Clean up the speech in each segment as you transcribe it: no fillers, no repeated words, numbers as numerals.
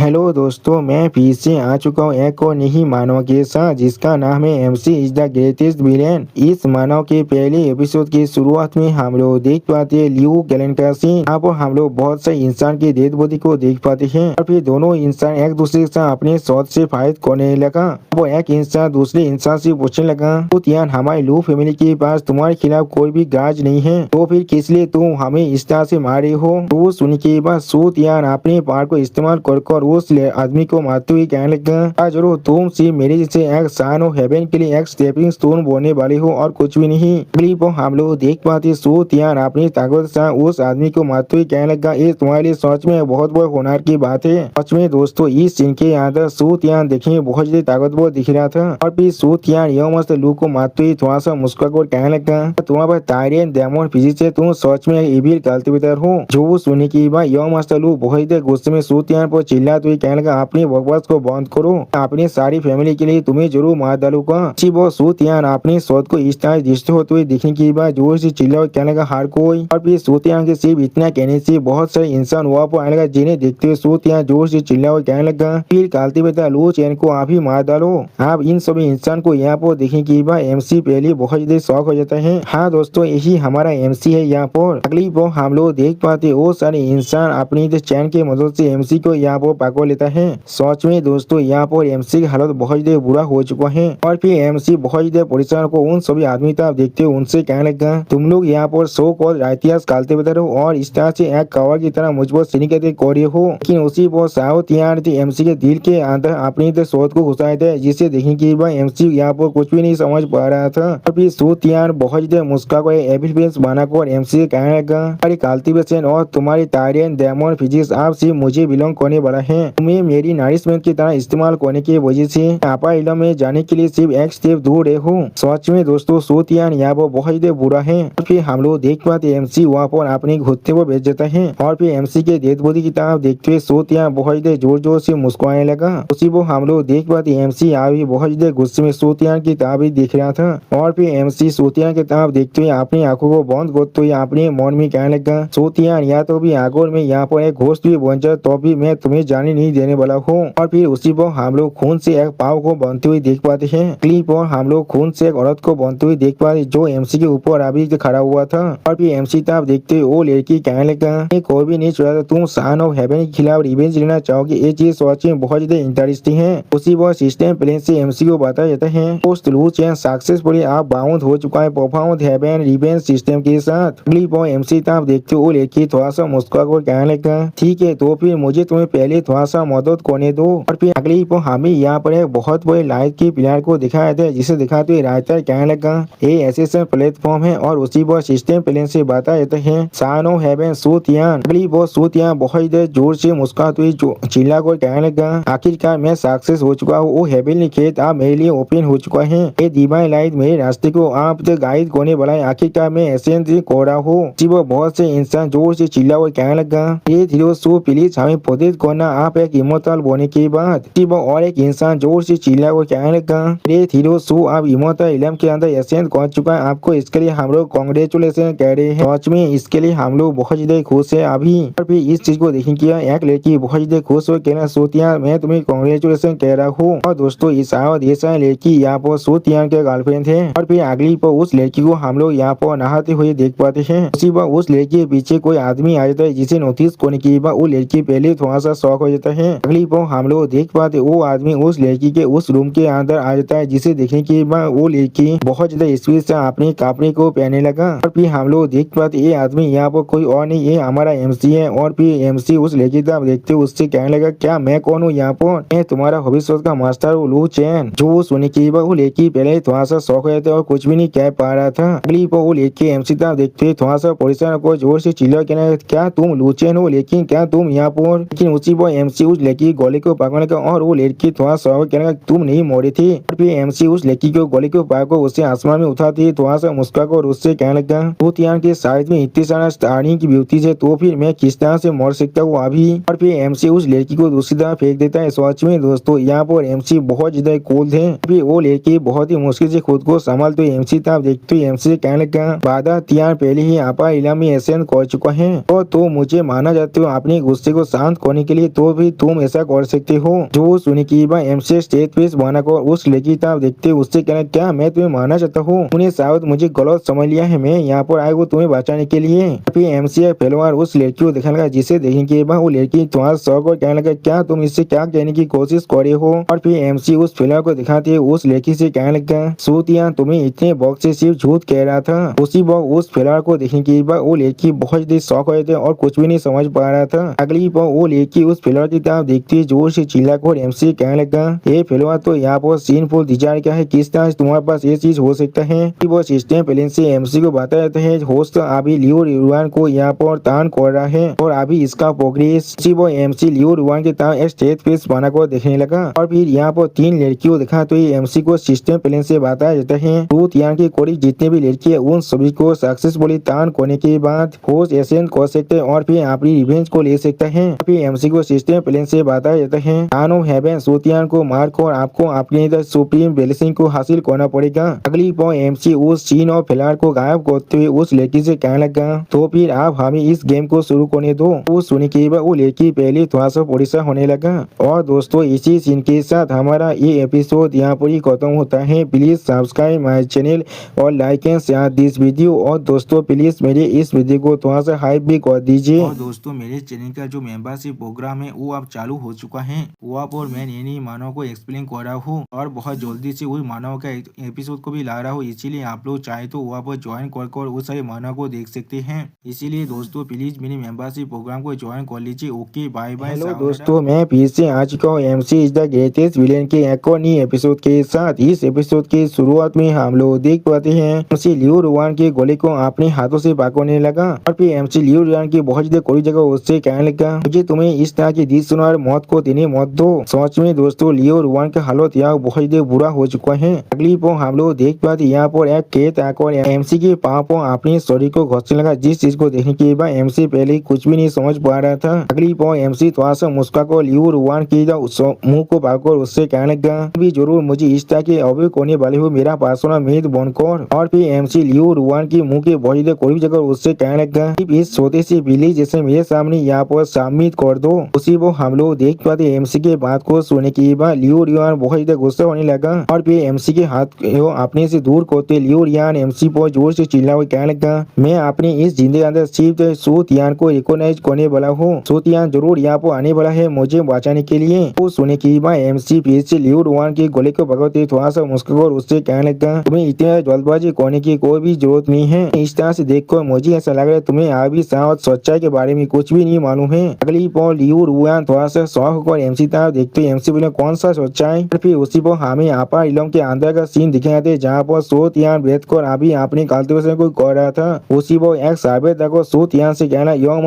Hello दोस्तों, मैं फिर से आ चुका हूँ एक और नई मानव के साथ जिसका नाम है MC is the greatest villain. इस मानव के पहले एपिसोड की शुरुआत में हम लोग देख पाते हैं ल्यू गैलेन का सीन। यहाँ पर हम लोग बहुत से इंसान की डेड बॉडी को देख पाते हैं और फिर दोनों इंसान एक दूसरे के साथ अपने शॉट से फाइट करने लगा। वो एक इंसान दूसरे इंसान से पूछने लगा, तो यार हमारे लू फैमिली के पास तुम्हारे खिलाफ कोई भी गाज नहीं है, तो फिर किस लिए तुम हमें इस तरह से मारे हो। तो सुनने के बाद सूत यार अपने पार को इस्तेमाल कर उस आदमी को मारते हुए कहने लगा, जरूर तुम सिर्फ मेरे जैसे एक सन ऑफ हेवन के लिए एक स्टेपिंग स्टोन बोलने वाले हो और कुछ भी नहीं। अगली पर हम लोग देख पाते सूत यार अपनी ताकत से उस आदमी को मारते हुए कहने लगा, ये तुम्हारे लिए सच में बहुत बड़े होनहार की बात है। सच में दोस्तों, इस सीन के अंदर सूत यार देखने में बहुत ज्यादा ताकतवर दिख रहा था और फिर सूत यार यह मस्त लू को मारते हुए थोड़ा सा मुस्कुराकर कहने लगा, तुम्हारे पास टायरेंट डेमन फिजिक्स है, तुम सच में इविल कल्टिवेटर हो। जो सुनने की बात यह मस्त लू बहुत गुस्से में सूत यार पर चिल्लाते हुए कहने लगा, अपनी बकवास को बंद करो, अपनी सारी फैमिली के लिए तुम्हें जरूर मार डालूंगा। वो सूत यार अपने शॉट को इस तरह डिस्ट्रॉय होते हुए दिखने की बाद जोर से चिल्ला कहने लगा, हर कोई। और फिर सूत यार के सिर्फ इतना कहने से बहुत सारे इंसान वहाँ पर आने लगा, जिन्हें देखते हुए सूत यार जोर से चिल्ला कहने लगा, फिर कल्टिवेटर लू चैन को आप ही मार डालो। आप इन सभी इंसान को यहाँ पर देखने की बाद एमसी पहले बहुत ज्यादा शौक हो जाता है। हाँ दोस्तों, यही हमारा एमसी है। यहाँ पर अगली पर हम लोग देख पाते वो सारे इंसान अपनी चैन की मदद से एमसी को यहाँ पर पकड़ लेता है। सच में दोस्तों, यहाँ पर एमसी की हालत बहुत ज्यादा बुरा हो चुका है और फिर एमसी बहुत ज्यादा परेशान को उन सभी आदमी तक देखते हुए उनसे कहने लगा, तुम लोग यहाँ पर सो कॉल इतिहास कालते हो और इस तरह से एक कवर की तरह मुझ पर सिनिकते कर रहे हो। लेकिन उसी पर साउथ यार एमसी के दिल के अंदर अपनी सोच को घुसाए थे, जिसे देखने की बाद एमसी यहाँ पर कुछ भी नहीं समझ पा रहा था। और फिर सूत यार बहुत ज्यादा मुस्का को एविल फेस बनाकर एमसी से कहने लगा, अरे कल्टिवेशन और तुम्हारी टायरेंट डेमन फिजिक्स आप सिर्फ मुझे बिलोंग करने वाला है। तुम्हें मेरी नरिशमेंट की तरह इस्तेमाल करने की वजह से आपा इलम में जाने के लिए सिर्फ एक स्टेप दूर रहे हो। सच में दोस्तों, सूत यार यहाँ पर बहुत ज्यादा बुरा है। फिर हम लोग देख पाते एमसी वहाँ पर अपने घुटने को बेच देता है और फिर एमसी के डेड बॉडी की तरफ देखते हुए सूत यार बहुत ज्यादा जोर जोर से मुस्कुराने लगा। उसी को हम लोग देख पाते एमसी अभी बहुत ज्यादा गुस्से में सूत यार की तरफ देख रहा था और फिर एमसी सूत यार की तरफ देखते हुए अपनी आंखों को बंद करते हुए अपने मन में कहने लगा, सूत यार या तो भी आगोर में यहाँ पर एक घोस्ट भी बन जाए तो भी मैं तुम्हें जाने नहीं देने वाला हूँ। और फिर उसी पर हम लोग खून से एक पाव को बनते हुए देख पाते हैं। क्लिप पर हम लोग खून से एक औरत को बनते हुए देख पाते जो एमसी के ऊपर अभी खड़ा हुआ था। और फिर एमसी तब देखते हुए वो लड़की कहने लगा, कोई भी नहीं चाहता तुम सन ऑफ हेवन के खिलाफ रिवेंज लेना चाहोगे, ये चीज सच में बहुत ज्यादा इंटरेस्टिंग है। उसी पर सिस्टम प्लेन से एमसी को बताया जाता है पोस्ट लू चैन सक्सेसफुली आप बाउंड हो चुका है परफॉर्म हेवन रिवेंज सिस्टम के साथ। क्लिप पर एमसी तब देखते हुए वो लड़की थोड़ा सा मुस्कुरा कर कहने लगा, ठीक है तो फिर मुझे तुम्हें पहले थोड़ा सा मदद करने दो। और फिर अगली पर हमें यहाँ पर एक बहुत बड़े लाइट की पिलर को दिखाया था, जिसे दिखाते हुए राइटर कहने लगा, ये एसेसन प्लेटफॉर्म है और उसी पर सिस्टम प्लेन से बताया जाता है सन ऑफ हेवन सूत यान। अगली वो सूत यान बहुत देर जोर से मुस्कुराते हुए चिल्ला कर कहने लगा, आखिरकार मैं सक्सेस हो चुका हूँ, वो हेवनली खेत आप मेरे लिए ओपन हो चुका है। ये डिवाइन लाइट मेरे रास्ते को आप गाइड करने वाला है, आखिरकार मैं एसेंस कर रहा हूँ। बहुत से इंसान जोर से चिल्ला कर कहने लगा, ये धीरे सो प्लीज हमें प्रोटेक्ट करना, आप एक इमोर्टल होने के बाद। और एक इंसान जोर से चिल्ला कर कहने लगा, ये धीरे सो आप इमोर्टल इलम के अंदर एसेंस कर चुका है, आपको इसके लिए हम लोग कांग्रेचुलेशन कह रहे हैं। सच में इसके लिए हम लोग बहुत ज्यादा खुश है अभी। और फिर इस चीज को देखने किया एक लड़की बहुत ज्यादा खुश हो कहना, सूतिया मैं तुम्हें कांग्रेचुलेशन कह रहा हूँ। और दोस्तों इस लड़की यहाँ पर सूतिया के गर्लफ्रेंड है। और फिर अगली पर उस लड़की को हम लोग यहाँ पर नहाते हुए देख पाते हैं। उसी पर उस लड़की के पीछे कोई आदमी आ जाता है, जिसे नोटिस करने के बाद वो लड़की पहले थोड़ा सा शॉक हो जाता है। अगली पर हम लोग देख पाते वो आदमी उस लड़की के उस रूम के अंदर आ जाता है, जिसे देखने के बाद वो लड़की बहुत ज्यादा स्पीड से अपने कपड़े को पहनने लगा। और फिर हम लोग देख पाते ये आदमी यहाँ पर कोई और नहीं, ये हमारा एमसी है। और फिर एमसी उस लड़की तरफ देखते उससे कहने लगा, क्या मैं कौन हूँ यहाँ पर, मैं तुम्हारा भविष्य का मास्टर हूँ लू चैन। जो सुनने के बाद वो लड़की पहले थोड़ा सा शौक हो जाता और कुछ भी नहीं कह पा रहा था। अगली पर वो लड़की एमसी तरफ देखते थोड़ा सा परेशान को जोर से चिल्ला कहना, क्या तुम लू चैन हो, लेकिन क्या तुम यहाँ पर। लेकिन उसी पर एमसी उस लड़की गोले को पकड़ने का और वो लड़की थोड़ा शौक कहने लगा, तुम नहीं मोड़ी थी। और फिर एमसी उस लड़की को गोले को पकड़ उससे आसमान में उठाती थोड़ा सा मुस्कुरा कर उससे कहने लगा, यार के साइड में इतनी सारा स्टार्निंग की ब्यूटी है, तो फिर मैं किस तरह से मर सकता हूँ अभी। और फिर एमसी उस लड़की को दूसरी तरफ फेंक देता है। सच में दोस्तों यहाँ पर एमसी बहुत ज्यादा कूल थे। फिर वो लड़की बहुत ही मुश्किल से खुद को संभालते हुए एमसी तरफ देखते हुए एमसी से कहने लगा, बाधा त्यार पहले ही आपा इलामी एसेंस कर चुका है, तो मुझे माना जाते हो अपने गुस्से को शांत करने के लिए तो तो भी तुम ऐसा कर सकते हो। जो सुनी की बात एमसी स्टेज पे बना कर उस लड़की तरफ देखते उससे कहना, क्या मैं तुम्हें मारना चाहता हूँ? तूने शायद मुझे गलत समझ लिया है, मैं यहाँ पर आया हूँ तुम्हें बचाने के लिए। फिर एमसी पहलवान उस लड़की को देखने लगा, जिसे देखने के बाद वो लड़की तुम्हारा शौक और कहने लगा, क्या तुम इससे क्या कहने की कोशिश कर रहे हो? और फिर एमसी उस पहलवान को दिखाते उस लड़की से कहने लगा, सूतिया तुम्हें इतने वक्त से सिर्फ झूठ कह रहा था। उसी वक्त उस पहलवान को देखने के बाद वो लड़की बहुत देर शौक हो थे और कुछ भी नहीं समझ पा रहा था। अगली बार वो लड़की उस पहलवान की तरफ देखती जोर से चिल्लाकर एमसी कहने लगा, ये पहलवान तो यहाँ पर सीन फुल डिजाइन क्या है, किस तरह तुम्हारे पास ये चीज हो सकता है? वो सिस्टम पहले से एमसी को बताया जाता है होस्ट अभी लियो रुआन को यहाँ पर तान कर रहा है और अभी इसका प्रोग्रेस। वो एमसी लियो रुआन के तरफ स्टेज पेस बना कर देखने लगा और फिर यहाँ पर 3 लड़कियों देखा तो ये एमसी को सिस्टम प्लान से बताया जाता है रूथ यहाँ के कोई जितने भी लड़की है उन सभी को सक्सेसफुली तान करने के बाद होस्ट एसेंट कर सकते हैं और फिर अपनी रिवेंज को ले सकता है। फिर एमसी को सिस्टम प्लान से बताया जाता है तान ऑफ हेवन सूतियान को मारकर आपको अपने सुप्रीम ब्लेसिंग को हासिल करना पड़ेगा। अगली बार एमसी उस सीन और फिलहाल को गायब करते हुए उस लड़की से कहने लगा, तो फिर आप हमें इस गेम को शुरू करने दो। वो सुनने के बाद वो लड़की पहले थोड़ा सा परेशान होने लगा। और दोस्तों इसी सीन के साथ हमारा ये एपिसोड यहाँ पर ही खत्म होता है। प्लीज सब्सक्राइब माय चैनल और like and share this video. और दोस्तों प्लीज मेरे इस वीडियो को थोड़ा सा हाइप भी कर दीजिए। और दोस्तों मेरे चैनल का जो मेंबरशिप प्रोग्राम है वो अब चालू हो चुका है। वो आप और मैं नई मानव को एक्सप्लेन कर रहा हूँ और बहुत जल्दी से वही मानव का एपिसोड को भी ला रहा हूँ। इसीलिए आप लोग चाहे तो वहाँ पर ज्वाइन कर उस सारे मानव को देख सकते हैं। इसीलिए दोस्तों प्लीज मेरे मेंबरशिप प्रोग्राम को ज्वाइन कर लीजिए। Okay bye bye. हेलो दोस्तों, मैं फिर से आ चुका हूँ MC is the greatest villain के एक और नई एपिसोड के साथ। इस एपिसोड के शुरुआत में हम लोग देख पाते हैं एमसी लियो रुआन के गोली को अपने हाथों से पकड़ने लगा और फिर एमसी लियो रुआन की बहुत ज्यादा कोई जगह उससे कहने लगा, मुझे तुम्हें इस तरह की दी सुनार मौत को देने मत दो। सच में दोस्तों लियो रुआन का हालत यहाँ बहुत ज्यादा बुरा हो चुका है। अगली पर हम लोग देख पाते यहाँ पर एक खेत आकर एमसी के पाँव पर अपने शरीर को घसने लगा, जिस चीज को देखने के बाद एमसी पहले कुछ भी नहीं समझ पा रहा था। अगली पर एमसी थोड़ा सा मुस्का को लियो रुआन की मुंह को पकड़ उससे कहने लगा, भी जरूर मुझे इस तरह के अभियोग होने वाले हो मेरा पर्सनल मित्र बनकर। और फिर एमसी लियो रुआन की मुंह के बहुत कोई जगह उससे कहने लगा, इस छोटे से बिल्ली जैसे मेरे सामने यहाँ पर सबमिट कर दो। उसी वो हम लोग देख पाते एमसी के बात को सुनने के बाद लियो रुआन बहुत गुस्सा होने लगा और फिर एमसी के हाथ अपने से दूर करते लियो रुआन एमसी पर जोर से चिल्ला हुआ कहने लगा, मैं अपने इस जिंदगी के अंदर सिर्फ सूतियान को रिकॉग्नाइज करने वाला हूँ। सूतियान जरूर यहाँ पर आने वाला है मुझे बचाने के लिए। वो सुनने के बाद एमसी फिर से लियो रुआन के गोले को पकड़ते थोड़ा सा मुस्कुराकर उससे कहने लगा, तुम्हें इतने जल्दबाजी करने की कोई भी जरूरत नहीं है। इस तरह से देखकर मुझे ऐसा लग रहा है तुम्हें अभी साथ सच्चाई के बारे में कुछ भी नहीं मालूम है। अगली पर लियो रुआन थोड़ा सा शौक होकर एमसी तरफ देखते एमसी बोले, कौन सा सच्चाई? फिर उसी पर हमें आपा इलम के अंदर का सीन दिखाए थे जहाँ पर सूतियान बैठ कर अभी अपनी कल्टिवेशन को कर रहा था। उसी पर एक सर्वे तक सूतियान से कहना, यो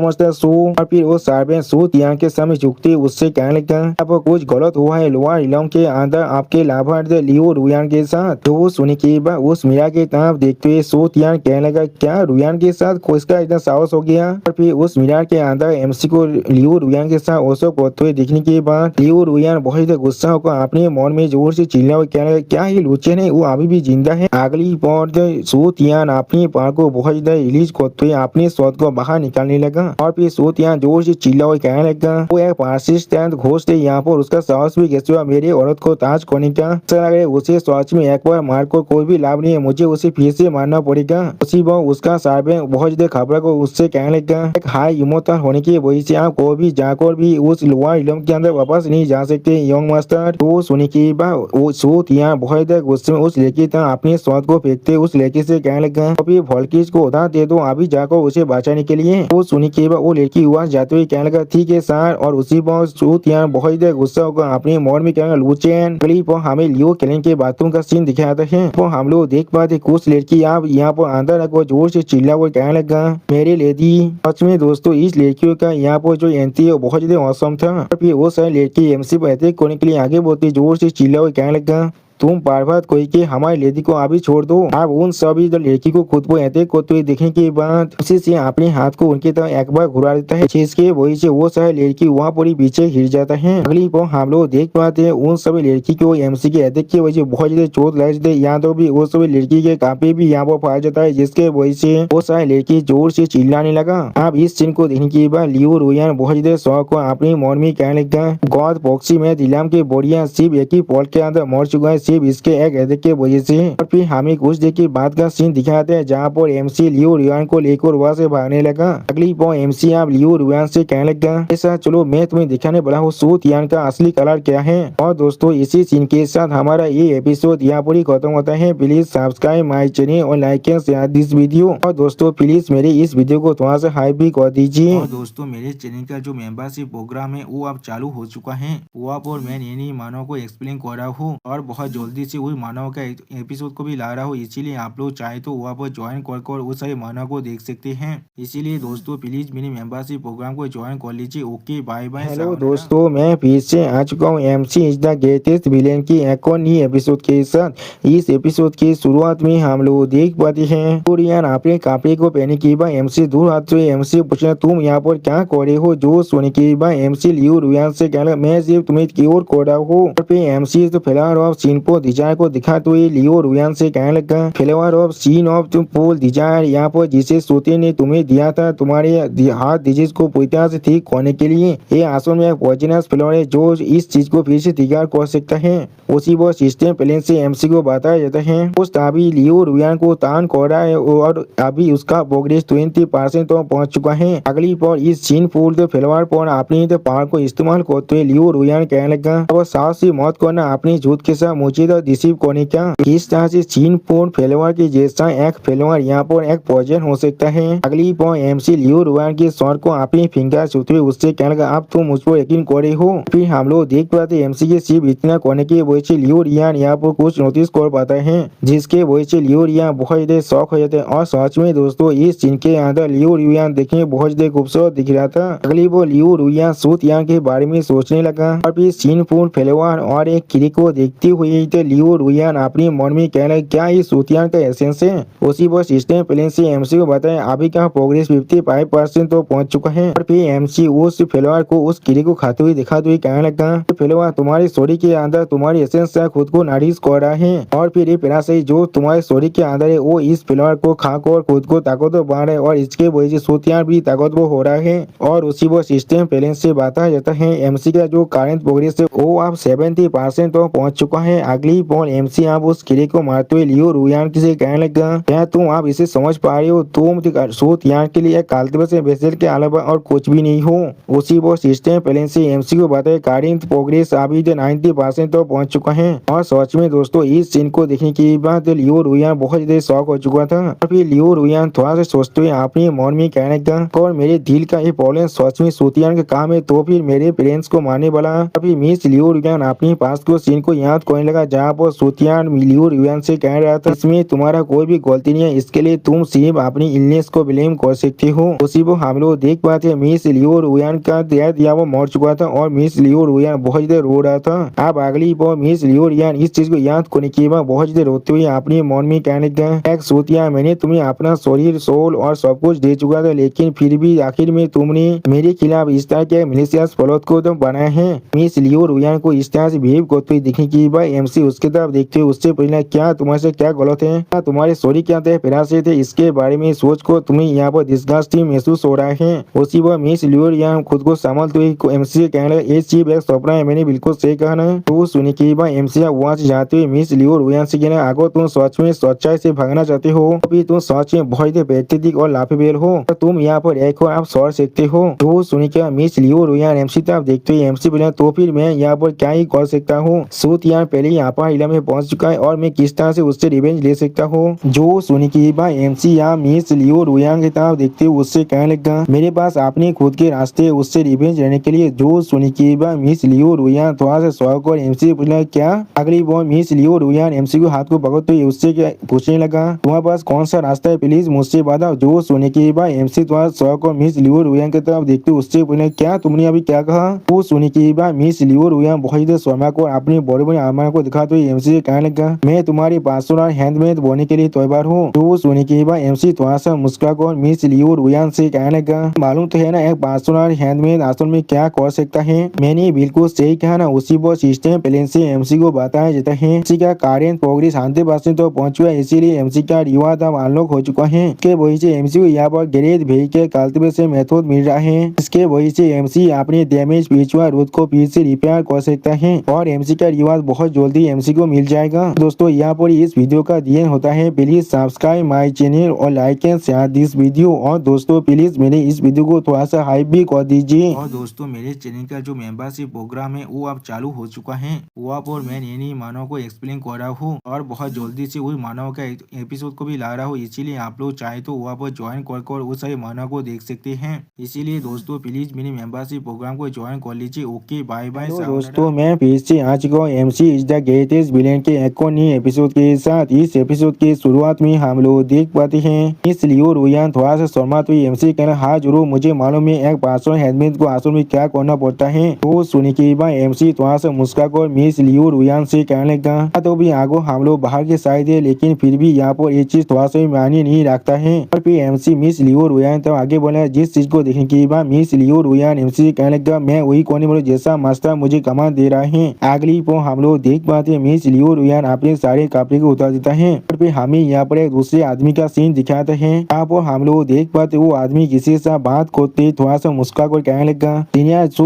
मस्टर सू। और फिर वो सर्वे सूतियान के सामने झुकते उससे कहने लगा, अब कुछ गलत हुआ है लोअर इलम के अंदर आपके लाभार्थी लियो रुआन के साथ। तो वो सुने के बाद उस मीरा के तरफ देखते हुए सूतियान कहने लगा, क्या रुआन के साथ किसका इतना साहस हो गया? और फिर उस मीरा के अंदर एमसी को लियो रुआन के साथ ओसो करते हुए देखने के बाद लियो रुआन बहुत गुस्सा होकर अपने मन में जोर से चिल्ला हुआ कहने लगा, क्या ये लुचन है वो अभी भी जिंदा है? अगली बार सूतियान अपने पार को बहुत रिलीज करते हुए अपने शॉट को बाहर निकालने लगा और फिर सूतियान जोर से चिल्ला हुआ कहने लगा, वो एक पार्सिस्टेंट घोस्ट है यहाँ पर उसका साहस भी कैसे हुआ मेरे औरत को ताज करने का? ऐसा लग रहा है उसे सच में एक बार मार को कोई भी लाभ नहीं है, मुझे उसे फिर से मारना पड़ेगा। उसी बार उसका सर्वे बहुत ज्यादा खबर को उससे कहने लगा, एक हाई इमोशनल होने की वजह से आप कोई भी जाकर भी उस लोअर इलम के अंदर वापस नहीं जा सकते यंग मास्टर। तो सुने के बाद वो सूतियान बहुत गुस्से में उस लड़की तरह अपने शॉट को फेंकते उस लड़की से कहने लगा, अभी वॉल्किस को उधार दे दो अभी जाकर उसे बचाने के लिए। वो सुने के बाद वो लड़की वहां जाते हुए कहने लगा, ठीक है सर। और उसी पर सूतियान बहुत गुस्सा होकर अपने मोड़ में कहने लूचेन। अगली पर हमें लियो केलन के बातों का सीन दिखाता है। तो हम लोग देख पाते कुछ लड़की आप यहाँ पर अंदर रखो जोर से चिल्ला वो कहने लगा, मेरे लेडी। सच में दोस्तों इस लड़कियों का यहाँ पर जो एंट्री है बहुत ज्यादा औसम था। फिर वो सारी लड़की एमसी पर अटैक करने के लिए आगे बढ़ती जोर से चिल्ला वो कहने लगा, तुम बार कोई के हमारी लड़की को अभी छोड़ दो। अब उन सभी लड़की को खुद को ऐसे करते हुए देखने के बाद उसी से अपने हाथ को उनकी तरफ एक बार घुरा देता है, जिसके वजह से वो सारी लड़की वहाँ पूरी पीछे गिर जाता है। अगली बार हम लोग देख पाते हैं उन सभी लड़की को एमसी के अटैक की वजह से बहुत ज्यादा चोट लग जाती है। यहाँ तो भी वो सभी लड़की के काफी भी यहाँ पर फाड़ जाता है, जिसके वजह से वो सारी लड़की जोर से चिल्लाने लगा। अब इस सीन को देखने के बाद लियो रुयान बहुत ज्यादा शौक को अपनी मन में कहने लगा, गॉड पॉक्सी में दिलाम के बोरिया सिर्फ एक ही पॉल के अंदर मर चुका है, सिर्फ इसके एक अटैक के वजह से। और फिर हमें कुछ देर के बाद का सीन दिखाते हैं जहाँ पर एमसी लियो रुयान को लेकर वहाँ से भागने लगा। अगली बार एमसी अब लियो रुयान से कहने लगा, ऐसा चलो मैं तुम्हें दिखाने वाला हूँ सू तियान का असली कलर क्या है। और दोस्तों इसी सीन के साथ हमारा ये एपिसोड यहाँ पर ही खत्म होता है। प्लीज सब्सक्राइब माई चैनल और like and share this video. और दोस्तों प्लीज मेरे इस वीडियो को थोड़ा सा हाइप भी कर दीजिए। और दोस्तों मेरे चैनल का जो मेंबरशिप प्रोग्राम है वो अब चालू हो चुका है। वहाँ पर मैं नई मानव को एक्सप्लेन कर रहा हूँ और बहुत जल्दी से वही मानव का एपिसोड को भी ला रहा हूँ, इसीलिए आप लोग चाहे तो वहाँ पर ज्वाइन कर उस सारे मानव को देख सकते हैं। इसीलिए दोस्तों प्लीज मेरे मेंबरशिप प्रोग्राम को ज्वाइन कर लीजिए। Okay bye bye. हेलो दोस्तों, मैं फिर से आ चुका हूँ MC is the greatest villain की एक और नई एपिसोड के साथ। इस एपिसोड की शुरुआत में हम लोग देख पाते हैं कोरियन अपने कपड़े को पहने के बाद एमसी दूर हाथ से एमसी पूछना, तुम यहाँ पर क्या कर रहे हो। जो सोने के बाद एमसी लियो रुयान से कहना, मैं सिर्फ तुम्हें क्योर कर रहा हूँ। और फिर एमसी तो फ्लावर ऑफ सीन पर डिजायर को दिखाते हुए लियो रुयान से कहने लगा, फ्लावर ऑफ सीन ऑफ तुम पोल डिजायर यहाँ पर जिसे सोते ने तुम्हें दिया था तुम्हारे हार्ट डिजीज को पूरी तरह से ठीक होने के लिए। ये आसन में एक पॉइजनस फ्लावर है जो इस चीज को फिर से तैयार कर सकता है। उसी वो सिस्टम प्लान से एमसी को बताया जाता है। उस अभी लियो रुयान को तान कर रहा है और अभी उसका प्रोग्रेस 20% तो पहुंच चुका है। अगली पर इस चीन फूल के फ्लावर पर अपनी पावर को इस्तेमाल करते हुए लियो रुयान कहने लगा, अब साहस से मौत करना अपनी झूठ के साथ मुझे तो रिसीव करने का। इस तरह से चीन फूल फ्लावर के जैसा एक फ्लावर यहाँ पर एक पॉइजन हो सकता है। अगली पर एमसी लियो रुयान के स्वर को अपनी फिंगर छूते हुए उससे कहने लगा, अब तुम मुझ पर यकीन करे हो। फिर हम लोग देख पाते एमसी के सिर्फ इतना करने की वजह से लियो रियान यहाँ पर कुछ नोटिस कर पाता है, जिसके वजह से लियो रियान बहुत ज्यादा शौक हो जाते हैं। और सच में दोस्तों इस सीन के अंदर लियो रियान देखने बहुत ज्यादा खूबसूरत दिख रहा था। अगली वो लियो रियान सूतियान के बारे में सोचने लगा और फिर सीन फूल फ्लावर और एक किरी को देखते हुए तो लियो रियान अपनी मन में कहने लगा, क्या ये सूतियान का एसेंस है। उसी वो सिस्टम प्लान से एमसी को बताया अभी का प्रोग्रेस 55% तो पहुंच चुका है। और फिर एमसी उस फ्लावर को उस किरी को खाते हुए दिखाते हुए कहने लगा, फ्लावर तुम्हारे शरीर के अंदर तुम्हारी एसेंस खुद को नारिश कर रहा है। और फिर ये पैरासाइट जो तुम्हारे शरीर के अंदर है वो इस फ्लावर को खाकर खुद को ताकतवर बना रहा है और इसके वजह से सूतियान भी ताकतवर हो रहा है। और उसी वो सिस्टम प्लान से बताया जाता है एमसी का जो करंट प्रोग्रेस है वो अब 70% तो पहुंच चुका है। अगली बॉल एमसी आप उस किले को मारते हुए लियो रुयान से कहने लगा, क्या तुम आप इसे समझ पा रहे हो, तुम सूतियान के लिए काल्तबस वेसल के अलावा और कुछ भी नहीं हो। उसी वो सिस्टम प्लान से एमसी को बताया करंट प्रोग्रेस अभी 90% तो पहुंच चुका है। और सच में दोस्तों इस सीन को देखने के बाद लियो रुयान बहुत ज्यादा शौक हो चुका था। और फिर लियो रुयान थोड़ा सा सोचते हुए अपने मन में कहने लगा, और मेरे दिल का ये प्रॉब्लम सच में सूतियान का काम है तो फिर मेरे पेरेंट्स को मारने वाला। अभी मिस लियो रुयान अपने पास को सीन को याद करने लगा जहाँ पर सूतियान लियो रुयान से कह रहा था, इसमें तुम्हारा कोई भी गलती नहीं है, इसके लिए तुम सिर्फ अपनी इलनेस को ब्लेम कर सकते हो। उसी वो हम लोग देख पाते मिस लियो रुयान का दया दिया वो मर चुका था और मिस लियो रुयान बहुत ज्यादा रो रहा था। अब अगली बार मिस लियो रुयान इस चीज को याद करने के बाद बहुत ज्यादा रोते हुए अपने मन में कहने लगा, एक सूतिया मैंने तुम्हें अपना शरीर सोल और सब कुछ दे चुका था, लेकिन फिर भी आखिर में तुमने मेरे खिलाफ इस तरह के मिलिशियस प्लॉट को तुम बनाया है। मिस लियो रुयान को इस तरह से बिहेव करते हुए दिखने के बाद एमसी उसके तरफ देखते हुए उससे पूछना, क्या तुम्हारे से क्या गलत है, क्या तुम्हारे शरीर क्या थे पैरासाइट थे, इसके बारे में सोच को तुम्हें यहाँ पर डिस्गस्टिंग महसूस हो रहा है। उसी वह मिस लियो रुयान खुद को संभालते हुए एमसी से कहने लगा, ये चीज एक सपना है, मैंने बिल्कुल सही कहा ना। तो सुनने के बाद एमसी वहाँ से जाते हुए मिस लियो रुयान से कहना, अगर तुम सच में सच्चाई से भागना चाहते हो अभी तुम सच में बहुत पैथेटिक और लाफेबेल हो, तो तुम यहाँ पर एक और आप सौर सकते हो। तो सुनने के बाद मिस लियो रुयान एमसी तरफ देखते हुए एमसी बोला, तो फिर मैं यहाँ पर क्या ही कर सकता हूँ, सूतियान पहले यहाँ पर इला में पहुंच चुका है और मैं किस तरह से उससे रिवेंज ले सकता हूँ। जो सुनने के बाद एमसी यहाँ मिस लियो रुयान की तरफ देखते हुए उससे कहने लगा, मेरे पास अपने खुद के रास्ते उससे रिवेंज लेने के लिए। जो सुनने के बाद मिस लियो रुयान थोड़ा सा शौक और एमसी से पूछना, क्या। अगली बार मिस लियो रुयान एमसी को हाथ को पकड़ते हुए उससे क्या पूछने लगा, तुम्हारे पास कौन सा रास्ता है, प्लीज मुझसे बताओ। जो सुनने के बाद एमसी थोड़ा शौक और मिस लियो रुयान की तरफ देखते उससे पूछना, क्या तुमने अभी क्या कहा। वो सुनने के बाद मिस लियो रुयान बहुत शर्मा को अपनी बड़े बड़े आर्मा को दिखाते हुए एमसी से कहने लगा, मैं तुम्हारी पासवान हैंडमेड बोने के लिए तैयार हूँ। तो सुनने के बाद एमसी थोड़ा सा मुस्कुराकर और मिस लियो रुयान से कहने लगा, मालूम तो है ना एक पासवान हैंडमेड असल में क्या कर सकता है। मैंने बिल्कुल सही कहा ना। उसी वो सिस्टम प्लान से एमसी को बताया जाता है। एमसी का कार्य प्रोग्रेस 100% तो पहुंच चुका है, इसीलिए एमसी का रिवार्ड अब अनलॉक हो चुका है। इसके वजह से एमसी को यहाँ पर ग्रेट व्हीकल कल्टीवेशन मेथड मिल रहा है। इसके वजह से एमसी अपने डैमेज पिछुआ रोड को फिर से रिपेयर कर सकता है और एमसी का रिवार्ड बहुत जल्दी एमसी को मिल जाएगा। दोस्तों यहाँ पर इस वीडियो का दी होता है। प्लीज सब्सक्राइब माई चैनल और like and share this video. और दोस्तों प्लीज मेरे इस वीडियो को थोड़ा सा हाइप भी कर दीजिए। और दोस्तों मेरे चैनल का जो मेंबरशिप प्रोग्राम है वो अब चालू हो चुका है। वहाँ पर मैं नई मानव को एक्सप्लेन कर रहा हूँ और बहुत जल्दी से वही मानव का एपिसोड को भी ला रहा हूँ। इसीलिए आप लोग चाहे तो वहाँ पर ज्वाइन कर उस सारे मानव को देख सकते हैं। इसीलिए दोस्तों प्लीज मेरे मेंबरशिप प्रोग्राम को ज्वाइन कर लीजिए। Okay bye bye. दोस्तों मैं फिर से आ चुका हूँ MC is the greatest villain के एक और नए एपिसोड के साथ। इस एपिसोड के शुरुआत में हम लोग देख पाते हैं इस लियो रुयान थोड़ा सा शर्मा तो एमसी कहना, हाँ जरूर मुझे मालूम है एक पासवान हैंडमेड को असल में क्या करना पड़ता है। तो सुनी के बाद एमसी थोड़ा सा मुस्कुराकर मिस लियो रुयान से कहने लगा, तो भी आगो हम लोग बाहर के साइड है, लेकिन फिर भी यहाँ पर ये चीज थोड़ा सा मायने नहीं रखता है। और फिर एमसी मिस लियो रुयान तो आगे बोला, जिस चीज को देखने के बाद मिस लियो रुयान एमसी से कहने लगा, मैं वही कोने बोलो जैसा मास्टर मुझे कमान दे रहा है। अगली पो हम लोग देख पाते हैं मिस लियो रुयान अपने सारे कपड़े को उतार देता है और फिर हमें यहाँ पर एक दूसरे आदमी का सीन दिखाते हैं। यहाँ पर हम लोग देख पाते वो आदमी किसी से बात करते थोड़ा सा मुस्कुरा कर कहने लगा,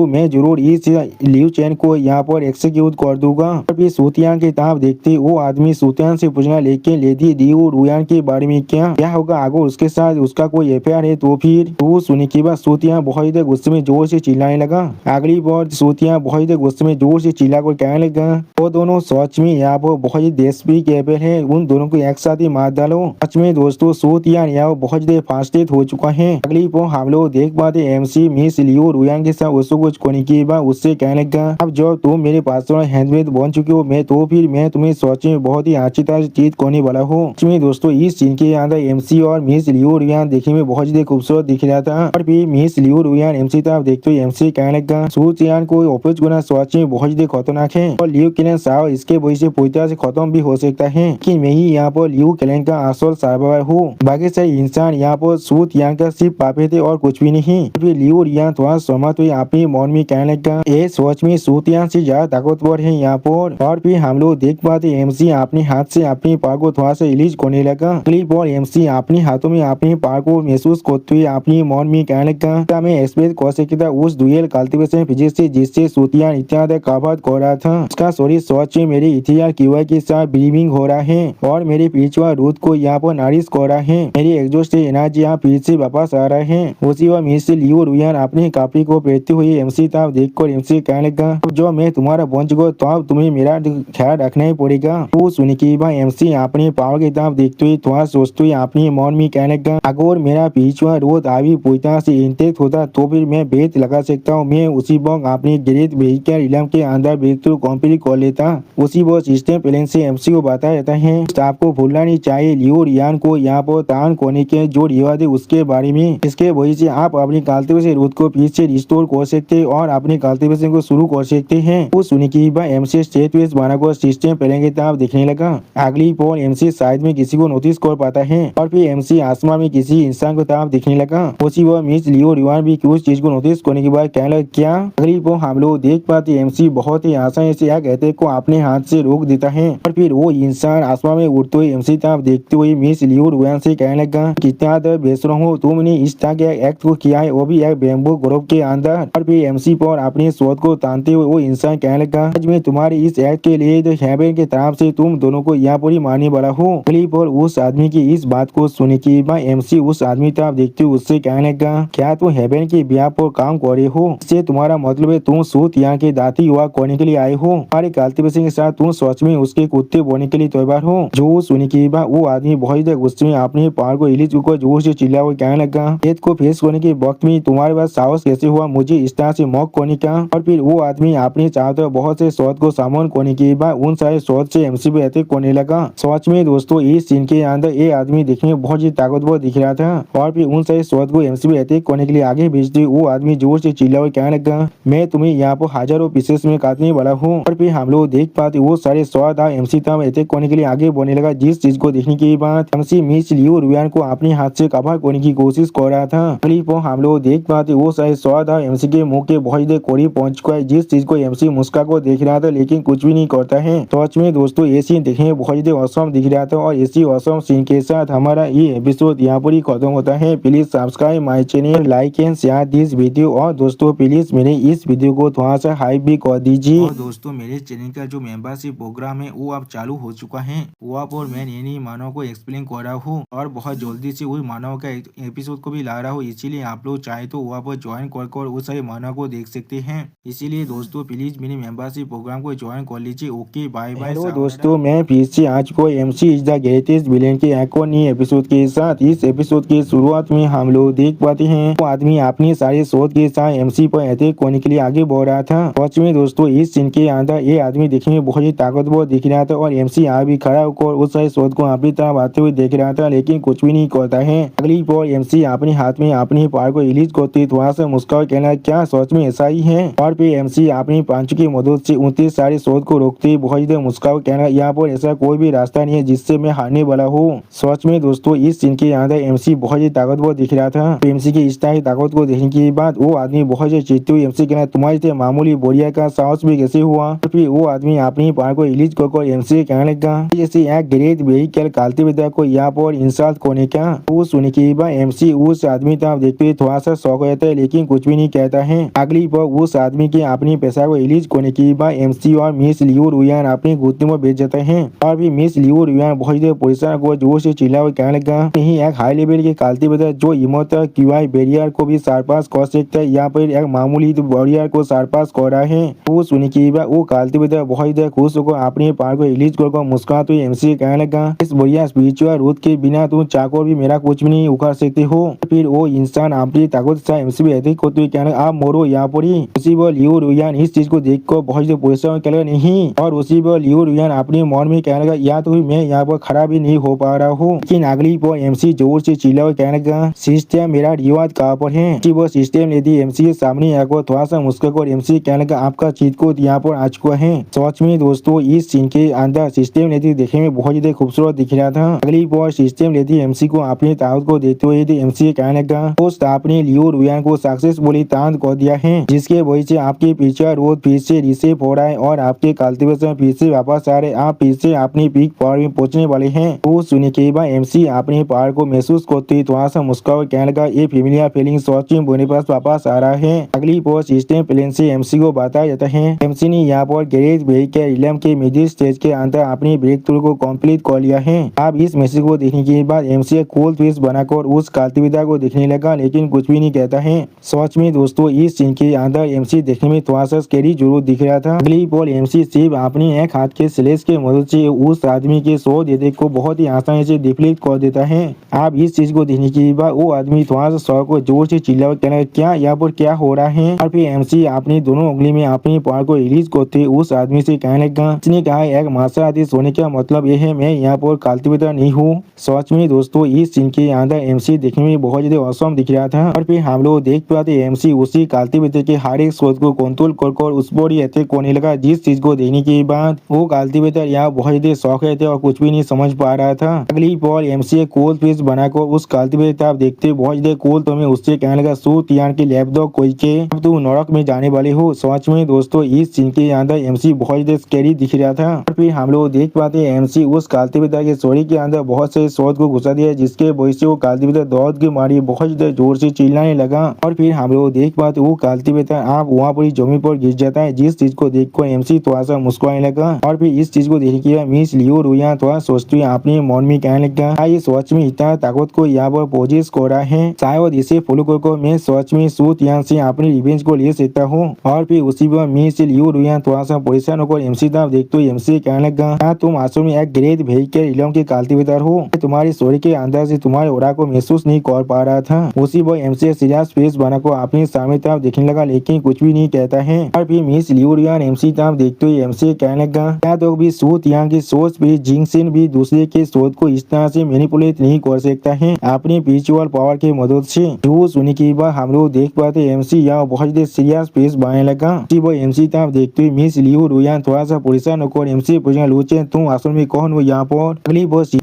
मैं जरूर इस लियो चैन को यहाँ पर एक्सिक्यूट कर दूंगा। और फिर सूतियान की तरफ देखते वो आदमी सूतियान से पूछना, लेकिन लेडी लियो रुयान के बारे में क्या होगा आगे उसके साथ, उसका कोई एफआईआर है तो फिर। तो सुनने के बाद सूतियान बहुत देर गुस्से में जोर से चिल्लाने लगा। अगली बार सूतियान बहुत देर गुस्से में जोर से चिल्ला कर कहने लगा, वो दोनों सच में यहाँ पर बहुत ही देशप्रिय कैपेबल है, उन दोनों को एक साथ ही मार डालो। सच में दोस्तों सूतियान यहाँ बहुत देर फास्टेड हो चुका है। अगली बार हम लोग देख पाते एमसी मिस लियो रुयान के साथ उसको कुछ करने के बाद उससे कहने लगा, अब जो तुम मेरे पास हैंडमेड बन चुके हो मैं तो फिर मैं तुम्हें सच में बहुत ही अच्छी तरह से चीज करने वाला हूँ। इसमें दोस्तों इस सीन के अंदर एमसी और मिस लियो रुयान देखने में बहुत ही खूबसूरत दिख रहा था। और फिर मिस लियो रुयान एमसी तरफ देखते हुए एमसी कहने लगा, सूतियान को अप्रोच करना सच में बहुत ही खतरनाक है और लियो क्लैन साहब इसके वजह से पूरी तरह से खत्म भी हो सकता है कि मैं ही यहाँ पर लियो क्लैन का असल सर्वाइवर हूँ। बाकी सारे इंसान यहाँ पर सूतियान का सिर्फ पापे थे और कुछ भी नहीं। फिर लियो रुयान थोड़ा सहमत हुए अपने मन में कहने लगा, ये सोच में सूतियान से ज्यादा ताकतवर है यहाँ पर। और फिर हम लोग देख पाते एमसी अपने हाथ से अपने पार को थोड़ा सा रिलीज करने लगा। क्लिप और एमसी अपने हाथों में अपने पार को महसूस करते हुए अपने मन में कहने लगा, मैं एक्सपेक्ट कर सकता उस डुएल कल्टीवेशन फिजिक्स से जिससे सूतियान इत्यादि काबत कर रहा था। उसका शरीर सोच में मेरे इथियार क्यूआई के साथ ब्रीमिंग हो रहा है और मेरे पिछुआ रूट को यहाँ पर नारिश कर रहा है। मेरी एग्जॉस्ट से एनर्जी यहाँ फिर से वापस आ रहा है। उसी वक्त मिस लियो रुयान अपने कपड़े को पहनते हुए एमसी तरफ देखकर एमसी कहने लगा, जो मैं तुम्हारा बन चुका तो अब तुम्हें मेरा ख्याल रखना ही पड़ेगा। वो सुन के बाद एमसी अपने पावर की तरफ देखते हुए थोड़ा सोचते हुए अपने मन में कहने लगा, अगर मेरा पिछुआ रोड अभी पूरी तरह से इंटेक्ट होता तो फिर मैं बेत लगा सकता हूँ। मैं उसी वक्त अपने ग्रेट व्हीकल इलम के अंदर ब्रेक थ्रू कंप्लीट कर लेता। उसी वो सिस्टम प्लान से एमसी को बताया जाता है। आपको भूलना नहीं चाहिए लियो रुयान को यहाँ पर तान करने के जो रिवाज है उसके बारे में। इसके वजह से आप अपनी कल्टीवेशन रूट को फिर से रिस्टोर कर सकते हैं और अपनी कल्टीवेशन को शुरू कर सकते हैं। वो सुनी की बात एमसी स्टेट वेस्ट बनाकर सिस्टम प्लान की तरफ दिखने लगा। अगली पॉल एमसी शायद में किसी को नोटिस कर पाता है और फिर एमसी आसमान में किसी इंसान को तरफ दिखने लगा। उसी वो मिस लियो रुयान भी उस चीज को नोटिस करने के बाद कहने लगा, क्या। अगली पॉल हम लोग देख पाते एमसी बहुत ही आसानी से यह कहते को अपने हाथ से रोक देता है और फिर वो इंसान आसमान में उड़ते हुए एमसी तरफ देखते हुए मिस लियो रुयान से कहने लगा, कितना दर बेसुरा हो तुमने इस तरह के एक्ट को किया है, वो भी एक बैम्बू ग्रुप के अंदर। और फिर एमसी पर अपने शोध को तानते हुए वो इंसान कहने लगा, आज मैं तुम्हारी इस एक्ट के लिए तो हेवन के तरफ से तुम दोनों को यहाँ पर ही मारने वाला हूँ। क्लिप और उस आदमी की इस बात को सुने के बाद एमसी उस आदमी तरफ देखते हुए उससे कहने लगा, क्या तुम हेवन के ब्याह पर काम कर रहे हो? इससे तुम्हारा मतलब है तुम सूत यहाँ के दाती युवा करने के लिए आए हो। हमारे कल्टीवेशन के साथ तुम सच में उसके कुत्ते बोने के लिए तैयार हो। जो सुने के बाद वो आदमी बहुत देर गुस्से में अपने पार को हिली चुका जोर से चिल्ला हुआ कहने लगा, डेथ को फेस करने के वक्त में तुम्हारे पास साहस कैसे हुआ मुझे इस तरह से मॉक करने का? और फिर वो आदमी अपने चाहते बहुत से शॉट को सामन करने के बाद उन सारे शॉट से एमसी पे अटैक करने लगा। सच में दोस्तों इस सीन के अंदर ये आदमी देखने में बहुत ही ताकतवर दिख रहा था और फिर उन सारे शॉट को एमसी पे अटैक करने के लिए आगे भेजते वो आदमी जोर से चिल्ला हुआ कहने लगा, मैं तुम्हें यहाँ पर हजारों पीसेस में काटने वाला हूँ। और फिर हम लोग देख देख पाते वो सारे स्वाद एमसी तब अटैक करने के लिए आगे बढ़ने लगा, जिस चीज को देखने के बाद एमसी मिस लियो रुयान को अपने हाथ से कवर करने की कोशिश कर रहा था। क्लिप हम लोग देख पाते वो सारे स्वाद एमसी के मुंह के बहुत देर करीब पहुंच चुका है, जिस चीज को एमसी मुस्का को देख रहा था लेकिन कुछ भी नहीं करता है। सच में दोस्तों ये सीन देखने में बहुत देर औसम दिख रहा था और इसी औसम सीन के साथ हमारा ये एपिसोड यहाँ पर ही खत्म होता है। Please subscribe my channel, like and share this video और दोस्तों प्लीज मेरे इस वीडियो को थोड़ा सा हाइप भी कर दीजिए। और दोस्तों मेरे चैनल का जो मेंबरशिप प्रोग्राम है वो अब चालू हो चुका है, वहाँ पर मैं नई मानव को एक्सप्लेन कर रहा हूँ और बहुत जल्दी से वही मानव का एपिसोड को भी ला रहा हूँ, इसीलिए आप लोग चाहे तो वहाँ पर ज्वाइन कर उस सारे मानव को देख सकते हैं। इसीलिए दोस्तों प्लीज मेरे मेंबरशिप प्रोग्राम को ज्वाइन कर लीजिए। Okay bye bye. हेलो दोस्तों, मैं फिर से आज को MC is the greatest villain के एक और नए एपिसोड के साथ। इस एपिसोड की शुरुआत में हम लोग देख पाते हैं वो आदमी अपनी सारे शोध के साथ एमसी पर अटैक करने के लिए आगे बढ़ रहा था। सच में दोस्तों इस सीन के अंदर ये आदमी देखने में बहुत ही ताकतवर दिख रहा था और एमसी यहाँ भी खड़ा होकर उस सारे शोध को अपनी तरफ आते हुए देख रहा था, लेकिन कुछ भी नहीं करता है। अगली पर एमसी अपने हाथ में अपनी पार को रिलीज करते थोड़ा सा मुस्कुरा कहना क्या सच में ऐसा ही है, और फिर एमसी अपनी पांचों की मदद से 29 सारे शोध को रोकते बहुत ही मुस्कुरा कहना यहाँ पर ऐसा कोई भी रास्ता नहीं है जिससे मैं हारने वाला हूँ। सच में दोस्तों इस सीन के अंदर एमसी बहुत ही ताकतवर दिख रहा था। एमसी की इस तरह ताकत को देखने के बाद वो आदमी बहुत ही चिढ़ते हुए एमसी कहना तुम्हारे से मामूली बोरिया का साहस भी कैसे हुआ। फिर वो आदमी अपनी पार को रिलीज कर एमसी कहने लगा जैसे एक ग्रेट व्हीकल कालते विद्या को यहाँ पर इंसल्ट करने का। वो सुनने के बाद एमसी उस आदमी तरफ देखते हुए थोड़ा सा शौक हो जाता है लेकिन कुछ भी नहीं कहता है। अगली बार उस आदमी के अपनी पैसा को रिलीज करने के बाद एमसी और मिस लियो रुयान अपने घुटने में बेच जाते हैं और भी मिस लियो रुयान बहुत देर परेशान को जोर से चिल्ला हुआ कहने लगा नहीं एक हाई लेवल के कालती विद्या जो हिम्मत क्यूआई बैरियर को भी सरपास कर सकता है, यहाँ पर एक मामूली बैरियर को सरपास कर रहा है। वो सुनने के बाद वो कालती विद्या बहुत देर खुश होकर अपने पार को रिलीज कर मुस्कुराते हुए एमसी कहने लगा इस बढ़िया स्पिरिचुअल रूट के बिना तुम चाकर भी मेरा कुछ भी नहीं उखाड़ सकते हो। फिर वो इंसान अपनी ताकत से एमसी भी अधिक होते हुए कहने आप मोरो यहाँ पर ही। उसी पर लियो रुयान इस चीज को देखकर बहुत देर परेशान कहने लगा नहीं, और उसी पर लियो रुयान अपने मन में कहने लगा या तो मैं यहाँ पर खड़ा भी नहीं हो पा रहा हूँ। लेकिन अगली पर एमसी जोर से चिल्ला हुआ कहने लगा सिस्टम मेरा रिवाज कहाँ पर है। वो सिस्टम यदि एमसी के सामने आकर थोड़ा सा मुस्कुराकर एमसी कहने लगा आपका चीट कोड यहाँ पर आ चुका है। सच में दोस्तों इस सीन के अंदर सिस्टम यदि देखने में बहुत ज्यादा खूबसूरत दिख रहा था। अगली बार सिस्टम यदि एमसी को अपनी ताकत को देखते हुए यदि एमसी कहने लगा दोस्त आपने लियो रुयान को सक्सेसफुली तांत कर दिया है, जिसके वजह से आपके पीछे रोड फिर से रिसेप हो रहा है और आपके कल्टीवेशन फिर से वापस आ रहे, आप फिर से अपनी पीक पावर में पहुंचने वाले हैं। वो सुनने के बाद एमसी अपने पावर को महसूस करते थोड़ा सा मुस्कुरा कहने लगा ये फेमिलियर फीलिंग सच में बोने पास वापस आ रहा है। अगली बार सिस्टम प्लेन से एमसी को बताया जाता है एमसी ने यहाँ पर गैरेज व्हीकल इलम के मिडिल स्टेज के अंदर अपनी ब्रेक थ्रू को कंप्लीट कर लिया है। अब इस मैसेज को देखने के बाद एमसी कोल्ड फेस बनाकर उस काल्तिविदा को देखने लगा लेकिन कुछ भी नहीं कहता है। सच में दोस्तों इस सीन के अंदर एमसी देखने में थोड़ा सा स्कैरी जरूर दिख रहा था। अगली बार एमसी सिर्फ अपनी एक हाथ के स्लेश के मदद से उस आदमी के सौ देते को बहुत ही आसानी से डिप्लीट कर देता है। अब इस चीज को देखने के बाद वो आदमी थोड़ा सा सौ को जोर से चिल्ला कहना क्या यहाँ पर क्या हो रहा है, और फिर एमसी अपनी दोनों उंगली में अपनी पावर को रिलीज करते उस आदमी से कहने लगा उसने कहा एक मार्शल आर्टिस्ट होने का मतलब ये है मैं यहाँ पर कल्टीवेटर नहीं हूँ। सच में दोस्तों इस सीन के अंदर एमसी देखने में बहुत ज्यादा औसम दिख रहा था और फिर हम लोग देख पाते एमसी उसी कल्टीवेटर के हर एक शोध को कंट्रोल कर उस पर ही अटैक करने लगा, जिस चीज को देखने के बाद वो कल्टीवेटर यहाँ बहुत ज्यादा शौक है थे और कुछ भी नहीं समझ पा रहा था। अगली बार एमसी कोल फेस बनाकर उस कल्टीवेटर आप देखते बहुत ज्यादा कोल तो मैं उससे कहने लगा सूत यान के लैब दो कोई के अब तू नरक में जाने वाले हो। सच में दोस्तों इस सीन के अंदर एमसी बहुत ज्यादा स्कैरी दिख रहा था और फिर हम लोग देख पाते एमसी उस कल्टीवेटर के सोरी के अंदर बहुत से शोध को घुसा दिया, जिसके वजह से वो कल्टीवेटर दौड़ के मारी बहुत ज्यादा जोर से चिल्लाने लगा और फिर हम लोग देख पाते वो कल्टीवेटर आप वहाँ पर जमीन पर गिर जाता है, जिस चीज को देखकर एमसी थोड़ा सा मुस्कुराने लगा और फिर इस चीज को देखने के बाद मिस लियो रुयान थोड़ा सोचते हुए अपने मन में कहने लगा ये सच में इतना ताकत को यहाँ पर पोजेस कर रहा है, शायद इसे फॉलो कर मैं सच में सूत यान से अपनी रिवेंज को ले सकता हूँ। और फिर उसी पर मिस लियो रुयान थोड़ा सा परेशान होकर एमसी तरफ देखते हुए एमसी कहने लगा तुम आंसू में एक ग्रेट व्हीकल इलम के कल्टीवेटर हो, तुम्हारी स्टोरी के अंदर से तुम्हारे ओरा को महसूस नहीं कर पा रहा था। उसी पर एमसी सीरियस फेस बनाकर अपने सामने तरफ देखने लगा लेकिन कुछ भी नहीं कहता है और फिर मिस लियो रुयान एमसी तरफ देखते हुए एमसी कहने लगा क्या तो भी सूत यान की सोच भी जिंगसिन भी दूसरे के सोच को इस तरह से मैनिपुलेट नहीं कर सकता है अपनी स्पिरिचुअल पावर की मदद से। वो सुनने के बाद हम लोग देख पाते एमसी यहाँ बहुत सीरियस फेस बनाने लगा। वो एमसी तरफ देखते हुए मिस लियो रुयान ईजान थोड़ा सा परेशान होकर एमसी पूछा लूचे तुम असल में कौन हो यहाँ पर।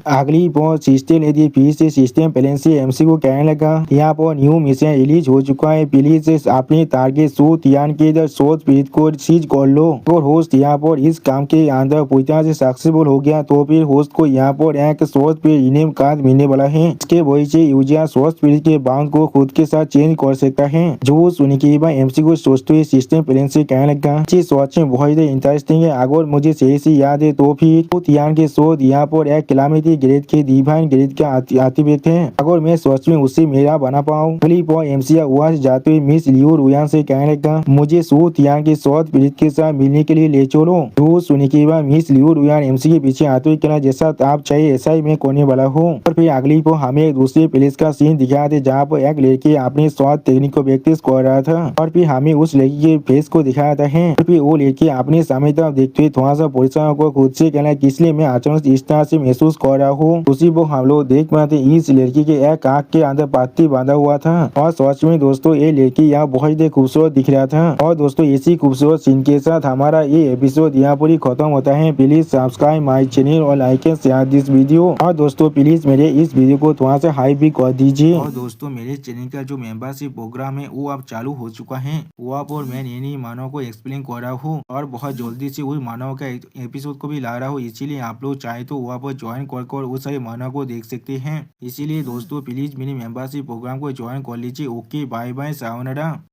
अगली पोस्ट सिस्टम लेती फिर से सिस्टम पहले से एमसी को कहने लगा यहाँ पर न्यू मिशन रिलीज हो चुका है, प्लीज अपने टारगेट सूट यान के शोध पीड़ित को सीज कर लो। और होस्ट यहाँ पर इस काम के अंदर पूरी तरह से सक्सेसफुल हो गया तो फिर होस्ट को यहाँ पर एक शोध पे इनेम कार्ड मिलने वाला है। इसके वजह से यूजर शोध पीड़ित के बाउंड को खुद के साथ चेंज कर सकता है। जो सुनने के बाद एमसी को सोचते हुए सिस्टम प्लेन से कहने लगा सोच में बहुत इंटरेस्टिंग है, अगर मुझे सही से याद है तो फिर यान के शोध यहाँ पर एक क्लामिटी ग्रेड के डिवाइन ग्रेड का आर्टिफैक्ट है, अगर मैं सोच में उससे मेरा बना पाऊँ। एमसी वहां से जाते हुए मिस लियू रुयान से कहने लगा मुझे सूत यान के शोध पीड़ित के साथ मिलने के लिए ले चलो। जो सुनने के बाद मिस लियू रुयान एमसी के पीछे आते हुए कहना जैसा आप चाहिए ऐसा ही मैं करने वाला हूँ। और फिर अगली को हमें एक दूसरे प्लेस का सीन दिखाया था जहाँ पर एक लड़की अपने स्वाद टेक्निक को प्रैक्टिस कर रहा था और फिर हमें उस लड़की के फेस को दिखाया था है। और फिर वो लड़की अपने सामने तरफ देखते हुए थोड़ा सा परेशान को खुद से कहना इसलिए मैं अचानक इस तरह से महसूस कर रहा हूँ। उसी वो हम लोग देख पाते इस लड़की के एक आँख के अंदर पत्ती बांधा हुआ था और सच में दोस्तों ये लड़की यहाँ बहुत ही खूबसूरत दिख रहा था। और दोस्तों इसी खूबसूरत सीन के साथ हमारा ये एपिसोड यहाँ पर ही खत्म होता है। प्लीज सब्सक्राइब माई चैनल और like and share this video. और दोस्तों प्लीज मेरे इस वीडियो को थोड़ा सा हाई भी कर दीजिए। और दोस्तों मेरे चैनल का जो मेंबरशिप प्रोग्राम है वो अब चालू हो चुका है, वहाँ पर मैं नई मानव को एक्सप्लेन कर रहा हूँ और बहुत जल्दी से वही मानव का एपिसोड को भी ला रहा हूँ, इसीलिए आप लोग चाहे तो वहाँ पर ज्वाइन कर उस सारे मानव को देख सकते हैं। इसीलिए दोस्तों प्लीज मेरे मेंबरशिप प्रोग्राम को ज्वाइन कर लीजिए। Okay bye bye sayonara.